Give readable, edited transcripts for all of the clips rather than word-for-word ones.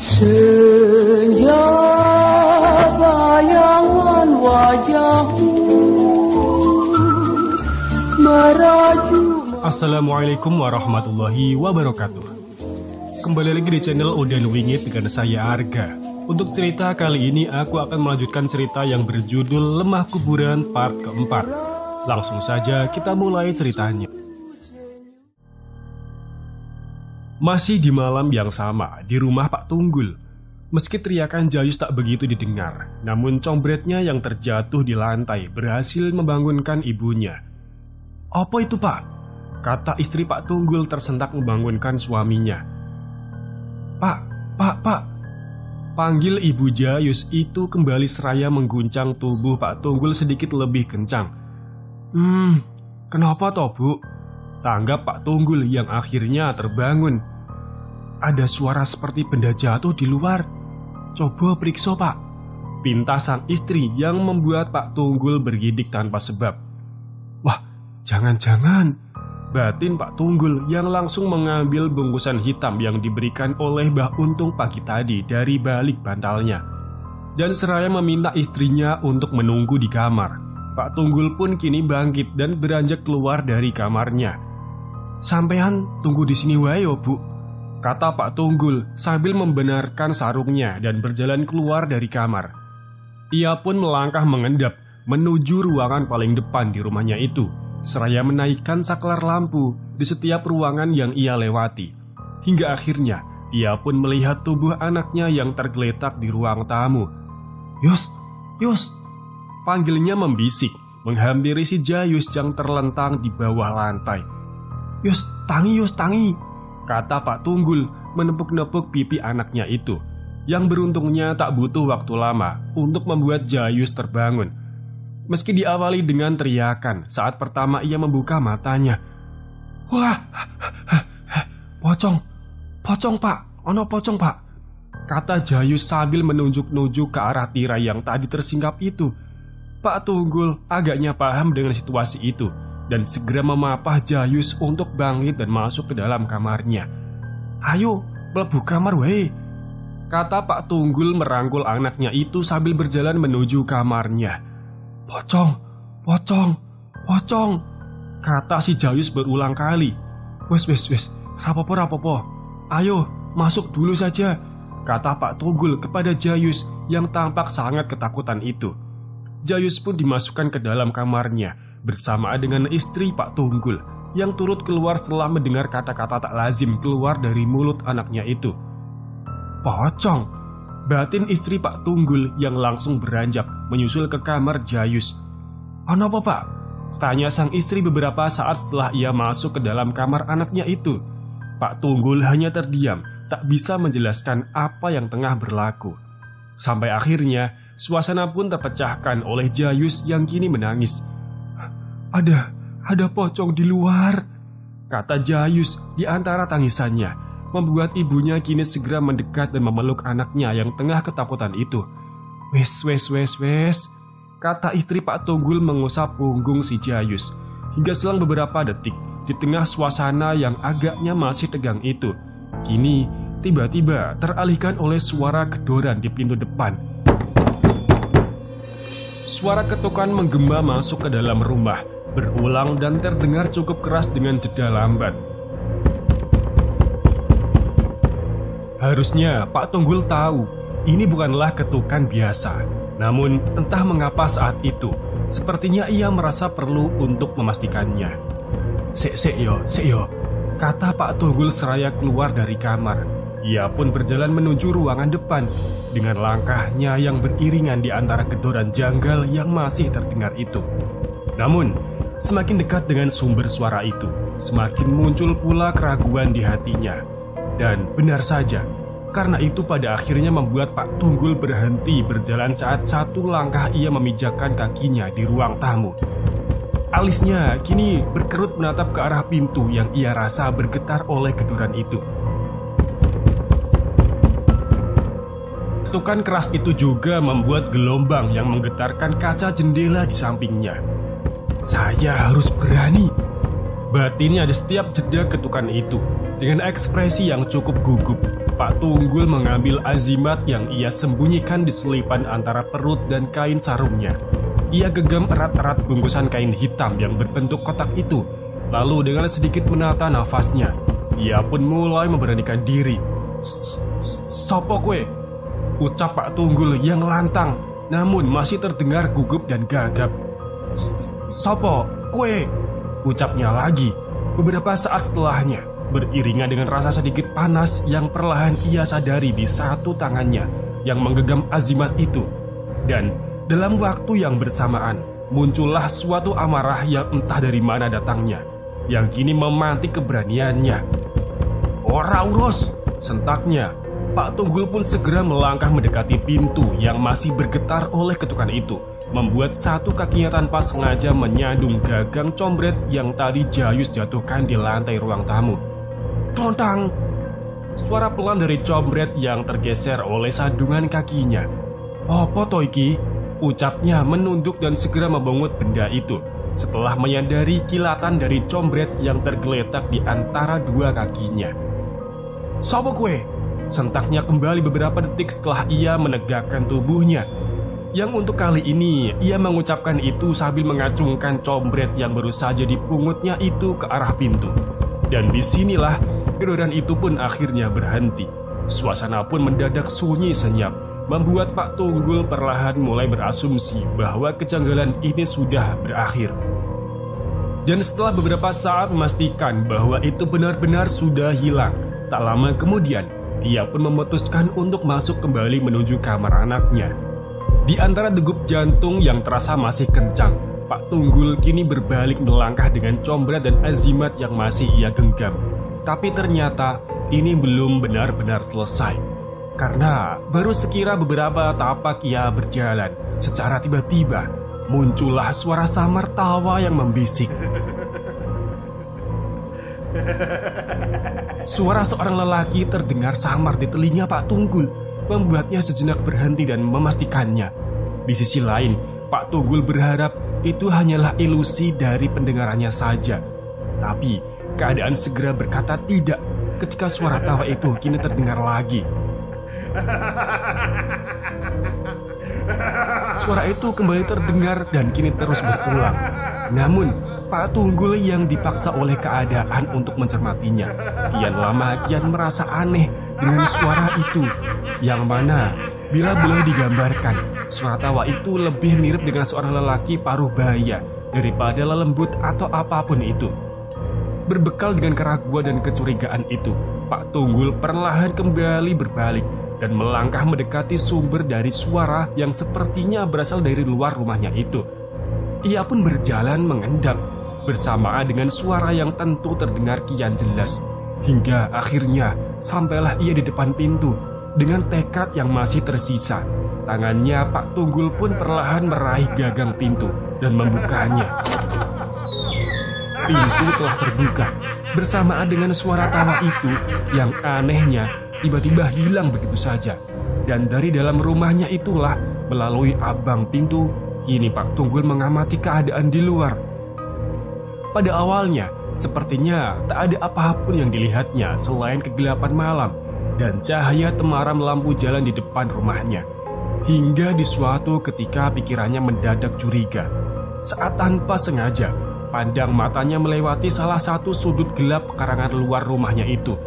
Senja bayangan wajahmu meraju. Assalamualaikum warahmatullahi wabarakatuh. Kembali lagi di channel Udan Wingit dengan saya Arga. Untuk cerita kali ini aku akan melanjutkan cerita yang berjudul Lemah Kuburan part keempat. Langsung saja kita mulai ceritanya. Masih di malam yang sama, di rumah Pak Tunggul. Meski teriakan Jayus tak begitu didengar, namun combretnya yang terjatuh di lantai berhasil membangunkan ibunya. "Apa itu, Pak?" kata istri Pak Tunggul tersentak membangunkan suaminya. Pak. Panggil Ibu Jayus itu kembali seraya mengguncang tubuh Pak Tunggul sedikit lebih kencang. Kenapa toh, Bu?" tanggap Pak Tunggul yang akhirnya terbangun. "Ada suara seperti benda jatuh di luar. Coba periksa, Pak," pinta sang istri yang membuat Pak Tunggul bergidik tanpa sebab. "Wah, jangan-jangan," batin Pak Tunggul yang langsung mengambil bungkusan hitam yang diberikan oleh Mbah Untung pagi tadi dari balik bantalnya. Dan seraya meminta istrinya untuk menunggu di kamar. Pak Tunggul pun kini bangkit dan beranjak keluar dari kamarnya. "Sampean tunggu di sini wae, Bu," kata Pak Tunggul sambil membenarkan sarungnya dan berjalan keluar dari kamar. Ia pun melangkah mengendap menuju ruangan paling depan di rumahnya itu, seraya menaikkan saklar lampu di setiap ruangan yang ia lewati. Hingga akhirnya ia pun melihat tubuh anaknya yang tergeletak di ruang tamu. Yus, panggilnya membisik, menghampiri si Jayus yang terlentang di bawah lantai. Yus, tangi, kata Pak Tunggul menepuk-nepuk pipi anaknya itu, yang beruntungnya tak butuh waktu lama untuk membuat Jayus terbangun. Meski diawali dengan teriakan saat pertama ia membuka matanya. "Wah, pocong Pak, ono pocong Pak," kata Jayus sambil menunjuk-nunjuk ke arah tirai yang tadi tersingkap itu. Pak Tunggul agaknya paham dengan situasi itu dan segera memapah Jayus untuk bangkit dan masuk ke dalam kamarnya. "Ayo, mlebu kamar wae," kata Pak Tunggul merangkul anaknya itu sambil berjalan menuju kamarnya. Pocong, kata si Jayus berulang kali. Wes, rapopo, ayo masuk dulu saja, kata Pak Tunggul kepada Jayus yang tampak sangat ketakutan itu. Jayus pun dimasukkan ke dalam kamarnya bersamaan dengan istri Pak Tunggul yang turut keluar setelah mendengar kata-kata tak lazim keluar dari mulut anaknya itu. "Pocong," batin istri Pak Tunggul yang langsung beranjak menyusul ke kamar Jayus. "Ono apa, Pak?" tanya sang istri beberapa saat setelah ia masuk ke dalam kamar anaknya itu. Pak Tunggul hanya terdiam, tak bisa menjelaskan apa yang tengah berlaku. Sampai akhirnya suasana pun terpecahkan oleh Jayus yang kini menangis. Ada pocong di luar," kata Jayus di antara tangisannya, membuat ibunya kini segera mendekat dan memeluk anaknya yang tengah ketakutan itu. Wes, kata istri Pak Tunggul mengusap punggung si Jayus. Hingga selang beberapa detik, di tengah suasana yang agaknya masih tegang itu, kini tiba-tiba teralihkan oleh suara gedoran di pintu depan. Suara ketukan menggema masuk ke dalam rumah, berulang dan terdengar cukup keras dengan jeda lambat. Harusnya Pak Tunggul tahu ini bukanlah ketukan biasa. Namun entah mengapa saat itu sepertinya ia merasa perlu untuk memastikannya. Sek yo, kata Pak Tunggul seraya keluar dari kamar. Ia pun berjalan menuju ruangan depan dengan langkahnya yang beriringan di antara gedoran janggal yang masih terdengar itu. Namun semakin dekat dengan sumber suara itu, semakin muncul pula keraguan di hatinya. Dan benar saja, karena itu pada akhirnya membuat Pak Tunggul berhenti berjalan saat satu langkah ia memijakkan kakinya di ruang tamu. Alisnya kini berkerut menatap ke arah pintu yang ia rasa bergetar oleh gedoran itu. Ketukan keras itu juga membuat gelombang yang menggetarkan kaca jendela di sampingnya. Saya harus berani, batinnya di setiap jeda ketukan itu dengan ekspresi yang cukup gugup. Pak Tunggul mengambil azimat yang ia sembunyikan di selipan antara perut dan kain sarungnya. Ia genggam erat-erat bungkusan kain hitam yang berbentuk kotak itu. Lalu dengan sedikit menata nafasnya, ia pun mulai memberanikan diri. "Sopo kue?" ucap Pak Tunggul yang lantang, namun masih terdengar gugup dan gagap. "Sopo kue?" ucapnya lagi. Beberapa saat setelahnya, beriringan dengan rasa sedikit panas yang perlahan ia sadari di satu tangannya yang menggenggam azimat itu. Dan dalam waktu yang bersamaan, muncullah suatu amarah yang entah dari mana datangnya, yang kini memantik keberaniannya. "Ora urus!" sentaknya. Pak Tunggul pun segera melangkah mendekati pintu yang masih bergetar oleh ketukan itu, membuat satu kakinya tanpa sengaja menyandung gagang combret yang tadi Jayus jatuhkan di lantai ruang tamu. "Tontang!" Suara pelan dari combret yang tergeser oleh sandungan kakinya. "Apa to iki?" ucapnya menunduk dan segera membungut benda itu, setelah menyadari kilatan dari combret yang tergeletak di antara dua kakinya. "Sopo kue?" sentaknya kembali beberapa detik setelah ia menegakkan tubuhnya, yang untuk kali ini ia mengucapkan itu sambil mengacungkan combret yang baru saja dipungutnya itu ke arah pintu. Dan disinilah gedoran itu pun akhirnya berhenti. Suasana pun mendadak sunyi senyap, membuat Pak Tunggul perlahan mulai berasumsi bahwa kejanggalan ini sudah berakhir. Dan setelah beberapa saat memastikan bahwa itu benar-benar sudah hilang, tak lama kemudian ia pun memutuskan untuk masuk kembali menuju kamar anaknya. Di antara degup jantung yang terasa masih kencang, Pak Tunggul kini berbalik melangkah dengan combret dan azimat yang masih ia genggam. Tapi ternyata ini belum benar-benar selesai. Karena baru sekira beberapa tapak ia berjalan, secara tiba-tiba muncullah suara samar tawa yang membisik. Suara seorang lelaki terdengar samar di telinga Pak Tunggul, membuatnya sejenak berhenti dan memastikannya. Di sisi lain, Pak Tunggul berharap itu hanyalah ilusi dari pendengarannya saja. Tapi keadaan segera berkata tidak ketika suara tawa itu kini terdengar lagi. Suara itu kembali terdengar dan kini terus berulang. Namun Pak Tunggul yang dipaksa oleh keadaan untuk mencermatinya, kian lama kian merasa aneh dengan suara itu, yang mana bila boleh digambarkan, suara tawa itu lebih mirip dengan seorang lelaki paruh baya daripada lelembut atau apapun itu. Berbekal dengan keraguan dan kecurigaan itu, Pak Tunggul perlahan kembali berbalik dan melangkah mendekati sumber dari suara yang sepertinya berasal dari luar rumahnya itu. Ia pun berjalan mengendap bersamaan dengan suara yang tentu terdengar kian jelas, hingga akhirnya sampailah ia di depan pintu. Dengan tekad yang masih tersisa, tangannya Pak Tunggul pun perlahan meraih gagang pintu dan membukanya. Pintu telah terbuka bersamaan dengan suara tawa itu yang anehnya tiba-tiba hilang begitu saja. Dan dari dalam rumahnya itulah, melalui abang pintu, kini Pak Tunggul mengamati keadaan di luar. Pada awalnya, sepertinya tak ada apapun yang dilihatnya selain kegelapan malam dan cahaya temaram lampu jalan di depan rumahnya. Hingga di suatu ketika pikirannya mendadak curiga saat tanpa sengaja pandang matanya melewati salah satu sudut gelap pekarangan luar rumahnya itu.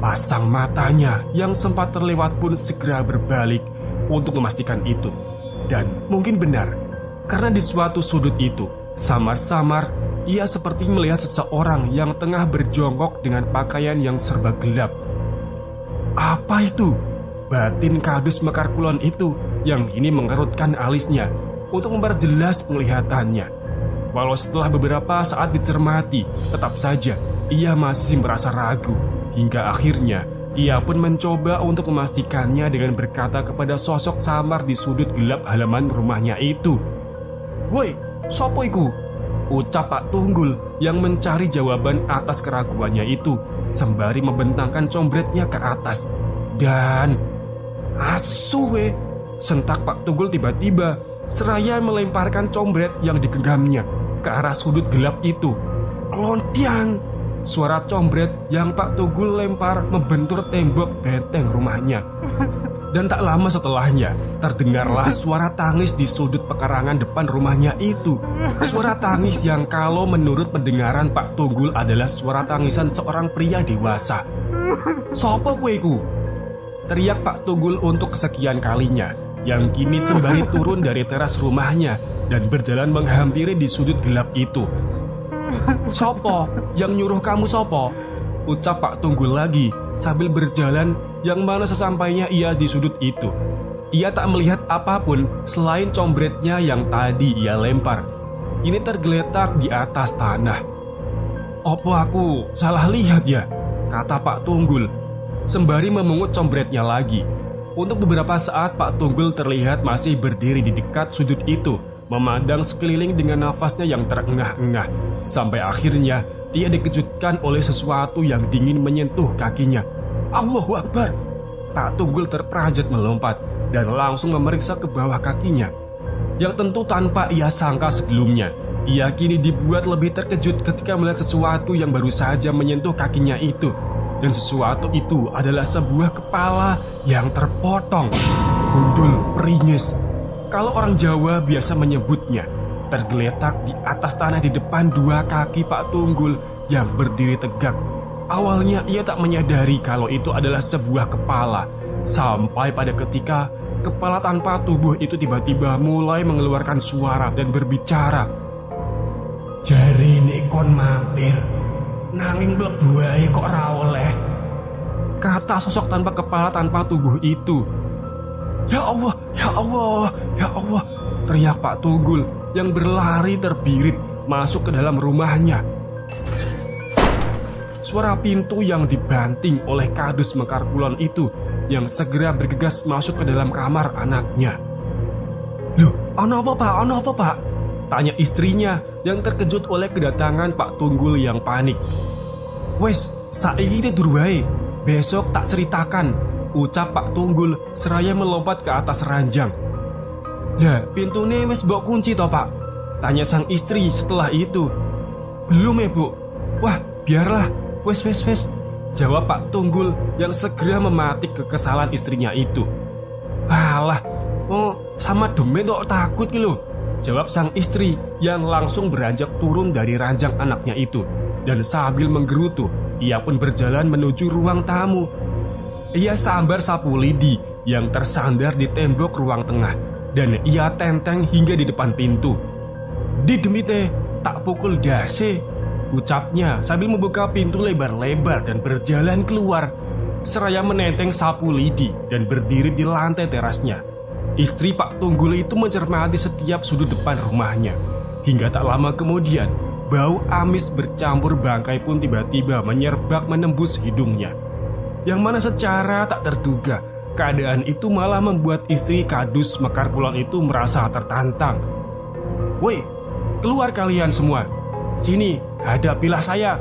Pasang matanya yang sempat terlewat pun segera berbalik untuk memastikan itu. Dan mungkin benar, karena di suatu sudut itu, samar-samar ia seperti melihat seseorang yang tengah berjongkok dengan pakaian yang serba gelap. Apa itu? Batin kadus mekar kulon itu yang kini mengerutkan alisnya untuk memperjelas penglihatannya. Walau setelah beberapa saat dicermati, tetap saja ia masih merasa ragu. Hingga akhirnya ia pun mencoba untuk memastikannya dengan berkata kepada sosok samar di sudut gelap halaman rumahnya itu. "Woi, sopo iku?" ucap Pak Tunggul yang mencari jawaban atas keraguannya itu sembari membentangkan combretnya ke atas. Dan asu we, sentak Pak Tunggul tiba-tiba seraya melemparkan combret yang digenggamnya ke arah sudut gelap itu. "Lontiang!" suara combret yang Pak Tunggul lempar membentur tembok benteng rumahnya. Dan tak lama setelahnya, terdengarlah suara tangis di sudut pekarangan depan rumahnya itu. Suara tangis yang kalau menurut pendengaran Pak Tunggul adalah suara tangisan seorang pria dewasa. "Sopo kueku?" teriak Pak Tunggul untuk kesekian kalinya, yang kini sembari turun dari teras rumahnya dan berjalan menghampiri di sudut gelap itu. "Sopo? Yang nyuruh kamu sopo?" ucap Pak Tunggul lagi sambil berjalan, yang mana sesampainya ia di sudut itu, ia tak melihat apapun selain combretnya yang tadi ia lempar. Kini tergeletak di atas tanah. "Opo aku salah lihat ya?" kata Pak Tunggul sembari memungut combretnya lagi. Untuk beberapa saat Pak Tunggul terlihat masih berdiri di dekat sudut itu, memandang sekeliling dengan nafasnya yang terengah-engah. Sampai akhirnya ia dikejutkan oleh sesuatu yang dingin menyentuh kakinya. "Allahu Akbar!" Pak Tunggul terperanjat melompat dan langsung memeriksa ke bawah kakinya, yang tentu tanpa ia sangka sebelumnya. Ia kini dibuat lebih terkejut ketika melihat sesuatu yang baru saja menyentuh kakinya itu. Dan sesuatu itu adalah sebuah kepala yang terpotong, gundul, perinyes, kalau orang Jawa biasa menyebutnya, tergeletak di atas tanah di depan dua kaki Pak Tunggul yang berdiri tegak. Awalnya ia tak menyadari kalau itu adalah sebuah kepala, sampai pada ketika kepala tanpa tubuh itu tiba-tiba mulai mengeluarkan suara dan berbicara. "Jarine kon mampir, nanging mlebu ae kok ra oleh," kata sosok tanpa kepala tanpa tubuh itu. "Ya Allah, ya Allah, ya Allah," teriak Pak Tunggul yang berlari terbirit masuk ke dalam rumahnya. Suara pintu yang dibanting oleh Kadus Mekar Kulon itu yang segera bergegas masuk ke dalam kamar anaknya. "Loh, ono apa Pak? Ono apa Pak?" tanya istrinya yang terkejut oleh kedatangan Pak Tunggul yang panik. "Wes, saiki tidur wae, besok tak ceritakan," ucap Pak Tunggul seraya melompat ke atas ranjang. "Lah, pintune wes mbok kunci toh Pak?" tanya sang istri setelah itu. "Belum ya Bu." "Wah, biarlah, wes, jawab Pak Tunggul yang segera mematik kekesalan istrinya itu. "Alah, sama demen kok takut gitu," jawab sang istri yang langsung beranjak turun dari ranjang anaknya itu. Dan sambil menggerutu, ia pun berjalan menuju ruang tamu. Ia sambar sapu lidi yang tersandar di tembok ruang tengah, dan ia tenteng hingga di depan pintu. "Di demite, tak pukul dase," ucapnya sambil membuka pintu lebar-lebar dan berjalan keluar, seraya menenteng sapu lidi dan berdiri di lantai terasnya. Istri Pak Tunggul itu mencermati setiap sudut depan rumahnya. Hingga tak lama kemudian, bau amis bercampur bangkai pun tiba-tiba menyerbak menembus hidungnya, yang mana secara tak terduga, keadaan itu malah membuat istri Kadus Mekar Kulon itu merasa tertantang. "Woi, keluar kalian semua. Sini, hadapilah saya,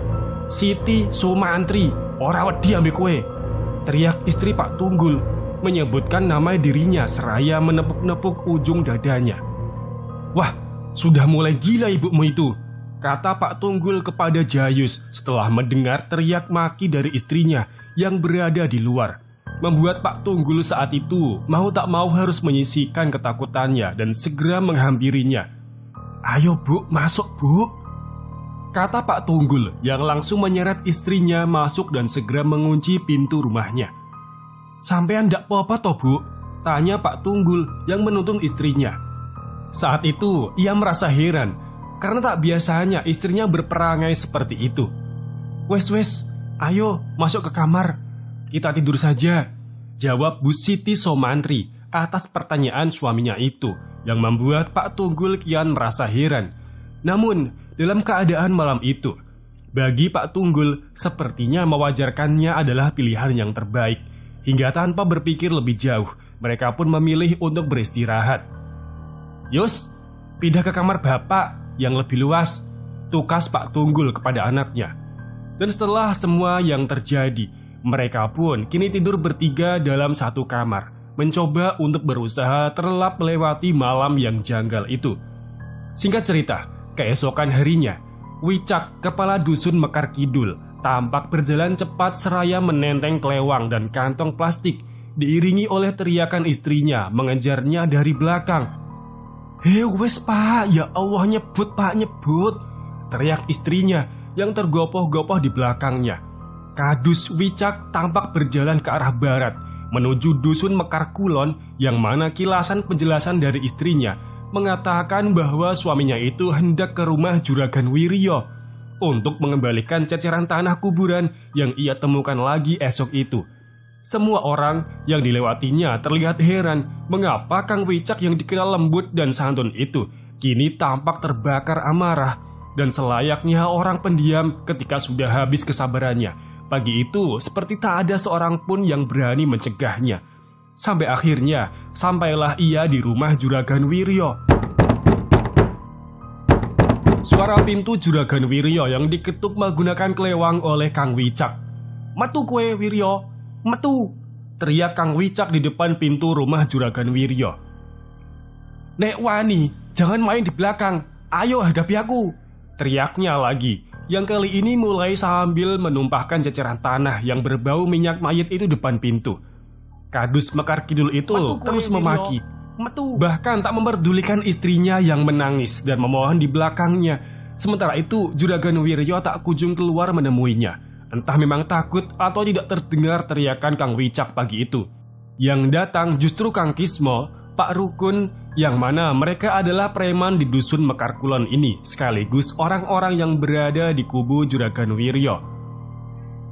Siti Sumantri, ora wedi ambek kowe," teriak istri Pak Tunggul, menyebutkan nama dirinya seraya menepuk-nepuk ujung dadanya. "Wah, sudah mulai gila ibumu itu," kata Pak Tunggul kepada Jayus setelah mendengar teriak maki dari istrinya yang berada di luar. Membuat Pak Tunggul saat itu mau tak mau harus menyisihkan ketakutannya dan segera menghampirinya. "Ayo Bu, masuk Bu," kata Pak Tunggul yang langsung menyeret istrinya masuk dan segera mengunci pintu rumahnya. "Sampean ndak apa-apa toh Bu?" tanya Pak Tunggul yang menuntun istrinya. Saat itu ia merasa heran karena tak biasanya istrinya berperangai seperti itu. Wes, ayo masuk ke kamar, kita tidur saja," jawab Bu Siti Somantri atas pertanyaan suaminya itu, yang membuat Pak Tunggul kian merasa heran. Namun dalam keadaan malam itu, bagi Pak Tunggul sepertinya mewajarkannya adalah pilihan yang terbaik. Hingga tanpa berpikir lebih jauh, mereka pun memilih untuk beristirahat. "Yus, pindah ke kamar bapak yang lebih luas," tukas Pak Tunggul kepada anaknya. Dan setelah semua yang terjadi, mereka pun kini tidur bertiga dalam satu kamar, mencoba untuk berusaha terlelap melewati malam yang janggal itu. Singkat cerita, keesokan harinya, Wicak, kepala dusun Mekar Kidul, tampak berjalan cepat seraya menenteng kelewang dan kantong plastik, diiringi oleh teriakan istrinya mengejarnya dari belakang. "Hei wes pak, ya Allah nyebut pak, nyebut!" teriak istrinya yang tergopoh-gopoh di belakangnya. Kadus Wicak tampak berjalan ke arah barat menuju dusun Mekar Kulon, yang mana kilasan penjelasan dari istrinya mengatakan bahwa suaminya itu hendak ke rumah Juragan Wiryo untuk mengembalikan ceceran tanah kuburan yang ia temukan lagi esok itu. Semua orang yang dilewatinya terlihat heran mengapa Kang Wicak yang dikenal lembut dan santun itu kini tampak terbakar amarah dan selayaknya orang pendiam ketika sudah habis kesabarannya. Pagi itu seperti tak ada seorang pun yang berani mencegahnya. Sampai akhirnya sampailah ia di rumah Juragan Wiryo. Suara pintu Juragan Wiryo yang diketuk menggunakan kelewang oleh Kang Wicak. "Metu kue Wiryo, metu!" teriak Kang Wicak di depan pintu rumah Juragan Wiryo. "Nek wani, jangan main di belakang, ayo hadapi aku!" teriaknya lagi, yang kali ini mulai sambil menumpahkan ceceran tanah yang berbau minyak mayit itu depan pintu. Kadus Mekar Kidul itu terus memaki, bahkan tak memperdulikan istrinya yang menangis dan memohon di belakangnya. Sementara itu Juragan Wiryo tak kunjung keluar menemuinya. Entah memang takut atau tidak terdengar teriakan Kang Wicak pagi itu. Yang datang justru Kang Kismo, Pak Rukun, yang mana mereka adalah preman di dusun Mekar Kulon ini, sekaligus orang-orang yang berada di kubu Juragan Wiryo.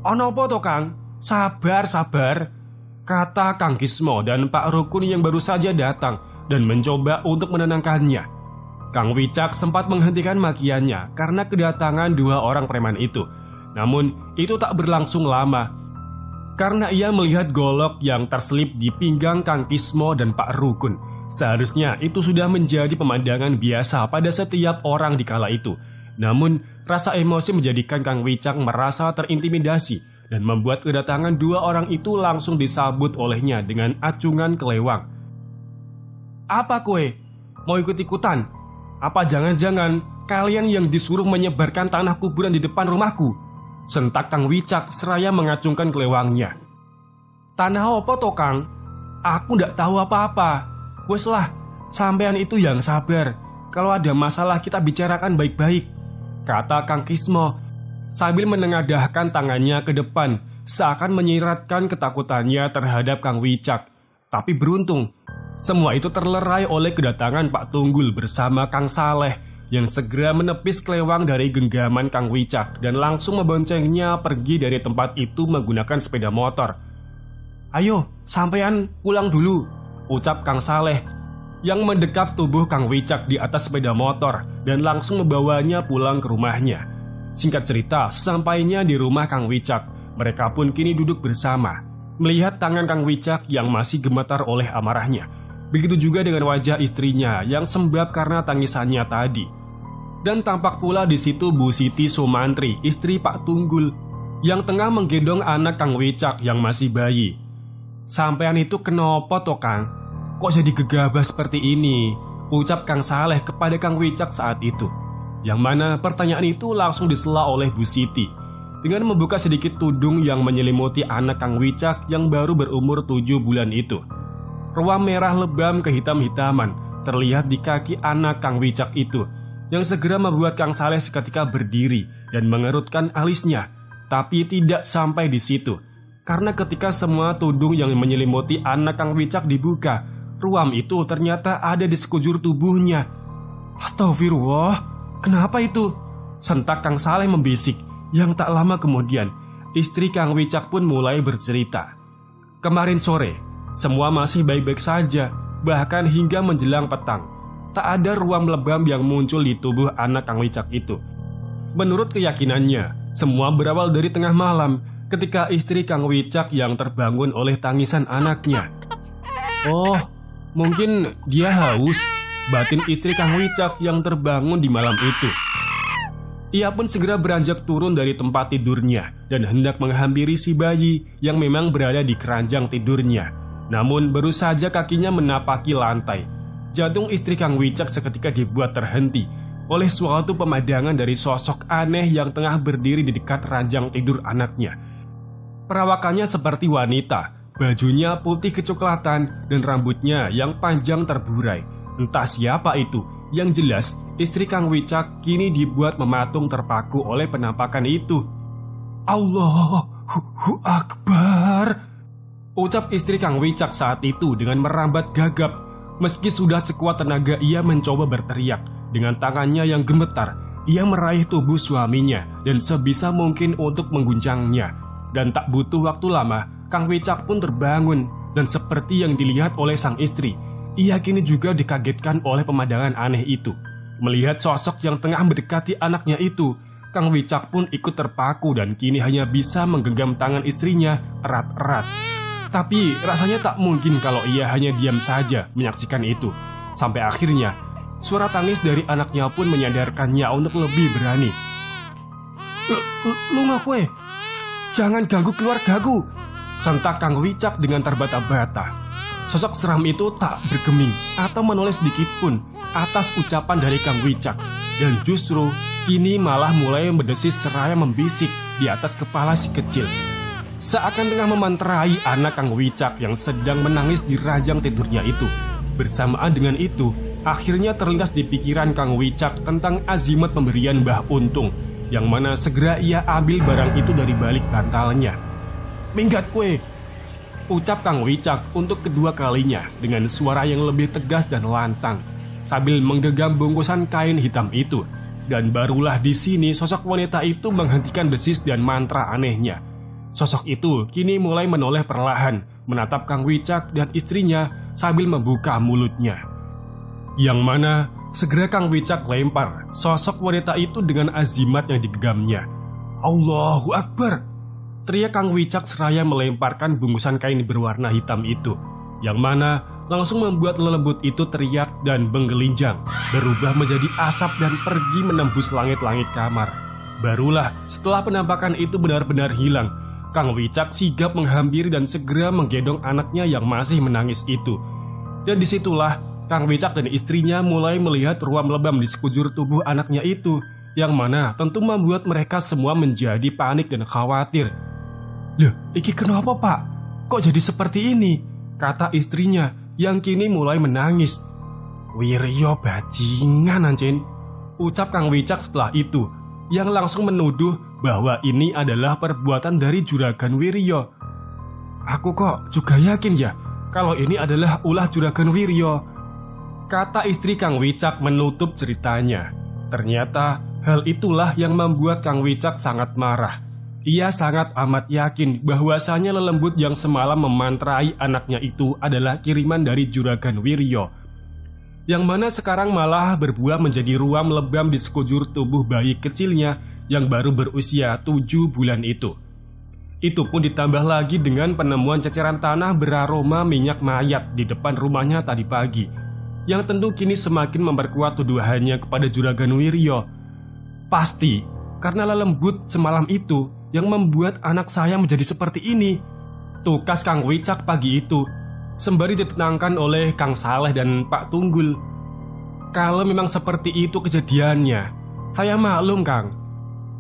"Ono apa to Kang? Sabar, kata Kang Kismo dan Pak Rukun yang baru saja datang dan mencoba untuk menenangkannya. Kang Wicak sempat menghentikan makiannya karena kedatangan dua orang preman itu. Namun itu tak berlangsung lama, karena ia melihat golok yang terselip di pinggang Kang Kismo dan Pak Rukun. Seharusnya itu sudah menjadi pemandangan biasa pada setiap orang di kala itu. Namun rasa emosi menjadikan Kang Wicak merasa terintimidasi dan membuat kedatangan dua orang itu langsung disambut olehnya dengan acungan kelewang. "Apa kue? Mau ikut-ikutan? Apa jangan-jangan kalian yang disuruh menyebarkan tanah kuburan di depan rumahku?" sentak Kang Wicak seraya mengacungkan kelewangnya. "Tanah apa toh Kang? Aku ndak tahu apa-apa. Wes lah, sampean itu yang sabar. Kalau ada masalah kita bicarakan baik-baik," kata Kang Kismo sambil menengadahkan tangannya ke depan seakan menyiratkan ketakutannya terhadap Kang Wicak. Tapi beruntung, semua itu terlerai oleh kedatangan Pak Tunggul bersama Kang Saleh yang segera menepis kelewang dari genggaman Kang Wicak dan langsung memboncengnya pergi dari tempat itu menggunakan sepeda motor. "Ayo, sampean pulang dulu," ucap Kang Saleh yang mendekap tubuh Kang Wicak di atas sepeda motor dan langsung membawanya pulang ke rumahnya. Singkat cerita, sesampainya di rumah Kang Wicak, mereka pun kini duduk bersama, melihat tangan Kang Wicak yang masih gemetar oleh amarahnya. Begitu juga dengan wajah istrinya yang sembab karena tangisannya tadi. Dan tampak pula di situ Bu Siti Sumantri, istri Pak Tunggul, yang tengah menggendong anak Kang Wicak yang masih bayi. "Sampean itu kenapa toh Kang? Kok jadi gegabah seperti ini?" ucap Kang Saleh kepada Kang Wicak saat itu. Yang mana pertanyaan itu langsung disela oleh Bu Siti dengan membuka sedikit tudung yang menyelimuti anak Kang Wicak yang baru berumur 7 bulan itu. Ruam merah lebam kehitam-hitaman terlihat di kaki anak Kang Wicak itu, yang segera membuat Kang Saleh seketika berdiri dan mengerutkan alisnya. Tapi tidak sampai di situ, karena ketika semua tudung yang menyelimuti anak Kang Wicak dibuka, ruam itu ternyata ada di sekujur tubuhnya. "Astagfirullah, kenapa itu?" sentak Kang Saleh membisik. Yang tak lama kemudian, istri Kang Wicak pun mulai bercerita. Kemarin sore, semua masih baik-baik saja, bahkan hingga menjelang petang. Tak ada ruam lebam yang muncul di tubuh anak Kang Wicak itu. Menurut keyakinannya, semua berawal dari tengah malam ketika istri Kang Wicak yang terbangun oleh tangisan anaknya. "Oh, mungkin dia haus," batin istri Kang Wicak yang terbangun di malam itu. Ia pun segera beranjak turun dari tempat tidurnya dan hendak menghampiri si bayi yang memang berada di keranjang tidurnya. Namun baru saja kakinya menapaki lantai, jantung istri Kang Wicak seketika dibuat terhenti oleh suatu pemandangan dari sosok aneh yang tengah berdiri di dekat ranjang tidur anaknya. Perawakannya seperti wanita, bajunya putih kecoklatan dan rambutnya yang panjang terburai. Entah siapa itu, yang jelas istri Kang Wicak kini dibuat mematung terpaku oleh penampakan itu. Allahu Akbar, ucap istri Kang Wicak saat itu dengan merambat gagap. Meski sudah sekuat tenaga ia mencoba berteriak, dengan tangannya yang gemetar ia meraih tubuh suaminya dan sebisa mungkin untuk mengguncangnya. Dan tak butuh waktu lama, Kang Wicak pun terbangun. Dan seperti yang dilihat oleh sang istri, ia kini juga dikagetkan oleh pemandangan aneh itu. Melihat sosok yang tengah mendekati anaknya itu, Kang Wicak pun ikut terpaku dan kini hanya bisa menggenggam tangan istrinya erat-erat. Tapi rasanya tak mungkin kalau ia hanya diam saja menyaksikan itu. Sampai akhirnya suara tangis dari anaknya pun menyadarkannya untuk lebih berani. Lu ngaku jangan ganggu keluargaku, sentak Kang Wicak dengan terbata-bata. Sosok seram itu tak bergeming atau menoleh sedikit pun atas ucapan dari Kang Wicak. Dan justru kini malah mulai mendesis seraya membisik di atas kepala si kecil, seakan tengah memantrai anak Kang Wicak yang sedang menangis di ranjang tidurnya itu. Bersamaan dengan itu, akhirnya terlintas di pikiran Kang Wicak tentang azimat pemberian Mbah Untung, yang mana segera ia ambil barang itu dari balik bantalnya. Minggat kue, ucap Kang Wicak untuk kedua kalinya dengan suara yang lebih tegas dan lantang, sambil menggenggam bungkusan kain hitam itu. Dan barulah di sini sosok wanita itu menghentikan desis dan mantra anehnya. Sosok itu kini mulai menoleh perlahan, menatap Kang Wicak dan istrinya sambil membuka mulutnya. Yang mana segera Kang Wicak lempar sosok wanita itu dengan azimat yang digenggamnya. Allahu Akbar, teriak Kang Wicak seraya melemparkan bungkusan kain berwarna hitam itu, yang mana langsung membuat lelembut itu teriak dan menggelinjang, berubah menjadi asap dan pergi menembus langit-langit kamar. Barulah setelah penampakan itu benar-benar hilang, Kang Wicak sigap menghampiri dan segera menggendong anaknya yang masih menangis itu. Dan disitulah Kang Wicak dan istrinya mulai melihat ruam lebam di sekujur tubuh anaknya itu, yang mana tentu membuat mereka semua menjadi panik dan khawatir. Loh, iki kenapa pak? Kok jadi seperti ini? Kata istrinya yang kini mulai menangis. Wiryo bajingan anjing, ucap Kang Wicak setelah itu, yang langsung menuduh bahwa ini adalah perbuatan dari Juragan Wiryo. Aku kok juga yakin ya kalau ini adalah ulah Juragan Wiryo, kata istri Kang Wicak menutup ceritanya. Ternyata hal itulah yang membuat Kang Wicak sangat marah. Ia sangat amat yakin bahwasanya lelembut yang semalam memantrai anaknya itu adalah kiriman dari Juragan Wiryo, yang mana sekarang malah berbuah menjadi ruam lebam di sekujur tubuh bayi kecilnya yang baru berusia 7 bulan itu. Itu pun ditambah lagi dengan penemuan ceceran tanah beraroma minyak mayat di depan rumahnya tadi pagi, yang tentu kini semakin memperkuat tuduhannya kepada Juragan Wiryo. Pasti karena lelembut semalam itu yang membuat anak saya menjadi seperti ini, tukas Kang Wicak pagi itu, sembari ditenangkan oleh Kang Saleh dan Pak Tunggul. Kalau memang seperti itu kejadiannya, saya maklum Kang.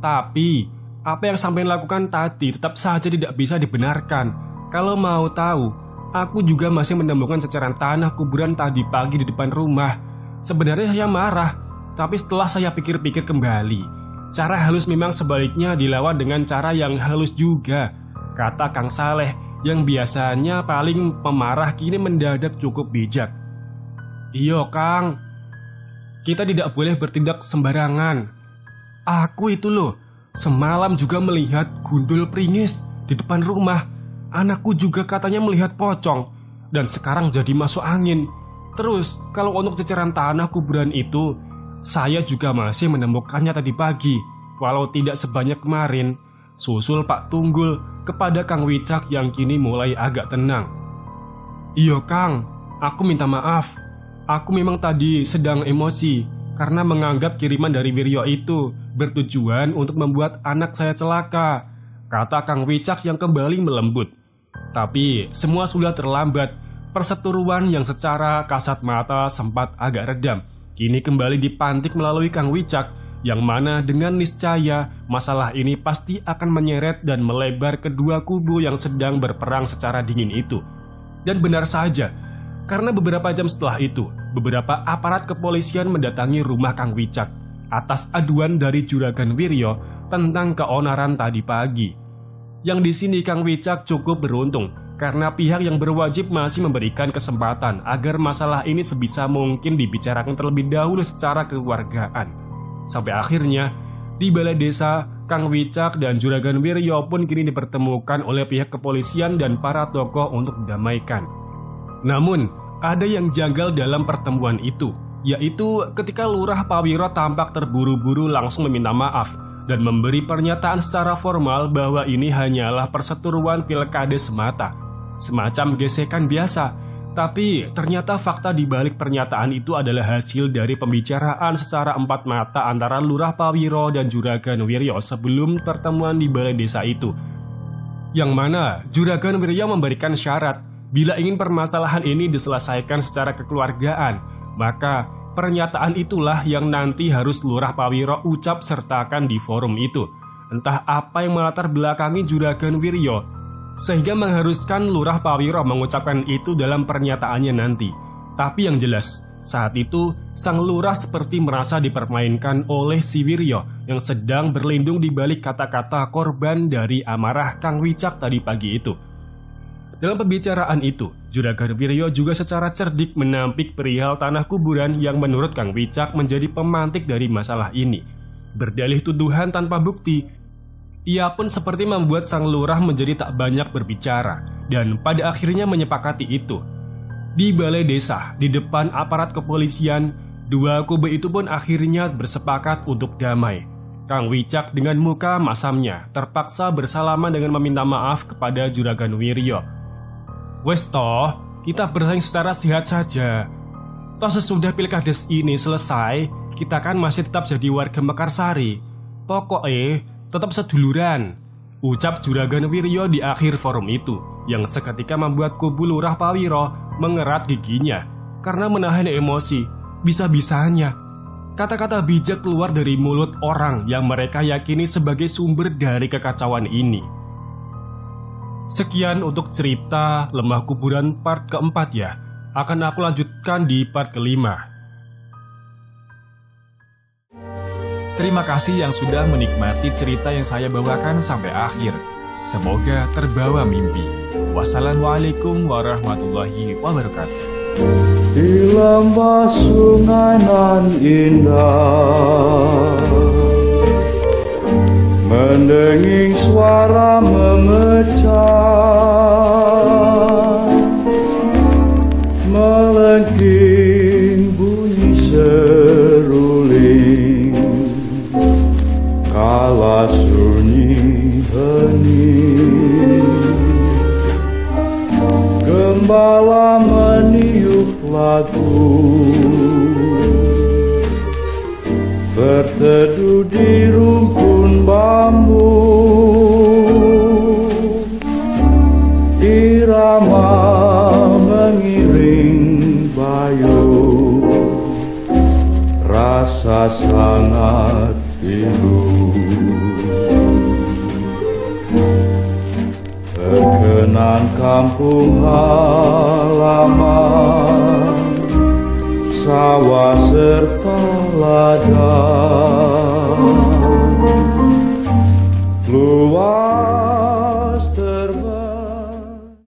Tapi apa yang sampai lakukan tadi tetap saja tidak bisa dibenarkan. Kalau mau tahu, aku juga masih menemukan ceceran tanah kuburan tadi pagi di depan rumah. Sebenarnya saya marah, tapi setelah saya pikir-pikir kembali, cara halus memang sebaiknya dilawan dengan cara yang halus juga, kata Kang Saleh yang biasanya paling pemarah kini mendadak cukup bijak. Iyo Kang, kita tidak boleh bertindak sembarangan. Aku itu loh, semalam juga melihat gundul pringis di depan rumah. Anakku juga katanya melihat pocong, dan sekarang jadi masuk angin. Terus kalau untuk ceceran tanah kuburan itu, saya juga masih menemukannya tadi pagi, walau tidak sebanyak kemarin, susul Pak Tunggul kepada Kang Wicak yang kini mulai agak tenang. Iya Kang, aku minta maaf. Aku memang tadi sedang emosi karena menganggap kiriman dari Wiryo itu bertujuan untuk membuat anak saya celaka, kata Kang Wicak yang kembali melembut. Tapi semua sudah terlambat. Perseteruan yang secara kasat mata sempat agak redam kini kembali dipantik melalui Kang Wicak, yang mana dengan niscaya masalah ini pasti akan menyeret dan melebar kedua kubu yang sedang berperang secara dingin itu. Dan benar saja, karena beberapa jam setelah itu, beberapa aparat kepolisian mendatangi rumah Kang Wicak atas aduan dari Juragan Wiryo tentang keonaran tadi pagi. Yang di sini Kang Wicak cukup beruntung karena pihak yang berwajib masih memberikan kesempatan agar masalah ini sebisa mungkin dibicarakan terlebih dahulu secara kekeluargaan. Sampai akhirnya di balai desa, Kang Wicak dan Juragan Wiryo pun kini dipertemukan oleh pihak kepolisian dan para tokoh untuk didamaikan. Namun ada yang janggal dalam pertemuan itu, yaitu ketika Lurah Pawiro tampak terburu-buru langsung meminta maaf dan memberi pernyataan secara formal bahwa ini hanyalah perseteruan pilkada semata, semacam gesekan biasa. Tapi ternyata fakta di balik pernyataan itu adalah hasil dari pembicaraan secara empat mata antara Lurah Pawiro dan Juragan Wiryo sebelum pertemuan di balai desa itu. Yang mana Juragan Wiryo memberikan syarat bila ingin permasalahan ini diselesaikan secara kekeluargaan, maka pernyataan itulah yang nanti harus Lurah Pawiro ucap sertakan di forum itu. Entah apa yang melatar belakangi Juragan Wiryo sehingga mengharuskan Lurah Pawiro mengucapkan itu dalam pernyataannya nanti. Tapi yang jelas, saat itu sang lurah seperti merasa dipermainkan oleh si Wiryo yang sedang berlindung di balik kata-kata korban dari amarah Kang Wicak tadi pagi itu. Dalam pembicaraan itu, Juragan Wiryo juga secara cerdik menampik perihal tanah kuburan yang menurut Kang Wicak menjadi pemantik dari masalah ini. Berdalih tuduhan tanpa bukti, ia pun seperti membuat sang lurah menjadi tak banyak berbicara dan pada akhirnya menyepakati itu. Di balai desa, di depan aparat kepolisian, dua kubu itu pun akhirnya bersepakat untuk damai. Kang Wicak dengan muka masamnya terpaksa bersalaman dengan meminta maaf kepada Juragan Wiryo. "Wes toh, kita bersaing secara sehat saja. Toh sesudah pilkades ini selesai, kita kan masih tetap jadi warga Mekarsari. Pokoknya tetap seduluran," ucap Juragan Wiryo di akhir forum itu, yang seketika membuat kubu Lurah Pawiro mengerat giginya karena menahan emosi. Bisa-bisanya kata-kata bijak keluar dari mulut orang yang mereka yakini sebagai sumber dari kekacauan ini. Sekian untuk cerita Lemah Kuburan part keempat ya. Akan aku lanjutkan di part kelima. Terima kasih yang sudah menikmati cerita yang saya bawakan sampai akhir. Semoga terbawa mimpi. Wassalamualaikum warahmatullahi wabarakatuh. Di lembah sungai nan indah, mendenging suara memecah, melengking bunyi seruling, kala sunyi hening, gembala meniup lagu, berteduh di rumpun bambu, irama mengiring bayu, rasa sangat pilu. Terkenang kampung halaman, sawah serta ladang, luar